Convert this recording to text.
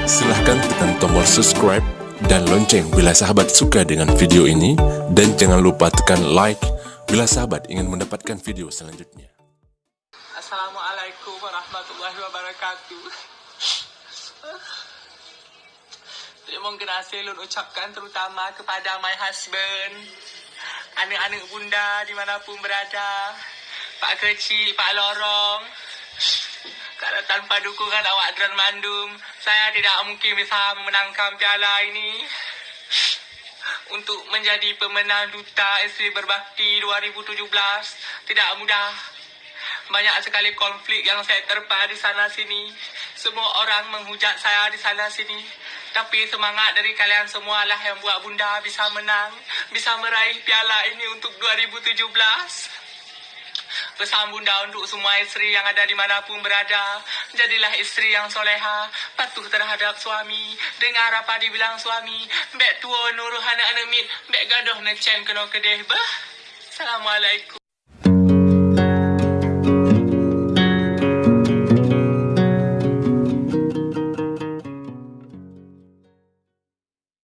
Silahkan tekan tombol subscribe dan lonceng bila sahabat suka dengan video ini, dan jangan lupa tekan like bila sahabat ingin mendapatkan video selanjutnya. Assalamualaikum warahmatullahi wabarakatuh. Terima kasih lun ucapkan terutama kepada my husband, anak-anak bunda dimanapun berada, Pak Kecil, Pak Lorong. Kalau tanpa dukungan awak dan mandum, saya tidak mungkin bisa memenangkan piala ini. Untuk menjadi pemenang Duta Isteri Berbakti 2017 tidak mudah. Banyak sekali konflik yang saya terpa di sana sini. Semua orang menghujat saya di sana sini. Tapi semangat dari kalian semua lah yang buat bunda bisa menang, bisa meraih piala ini untuk 2017. Pesan bunda untuk semua isteri yang ada dimanapun berada, jadilah isteri yang soleha, patuh terhadap suami, dengar apa dibilang suami, bek tua nuruh anak-anak mit, bek gadoh necen kena kedeh bah. Assalamualaikum.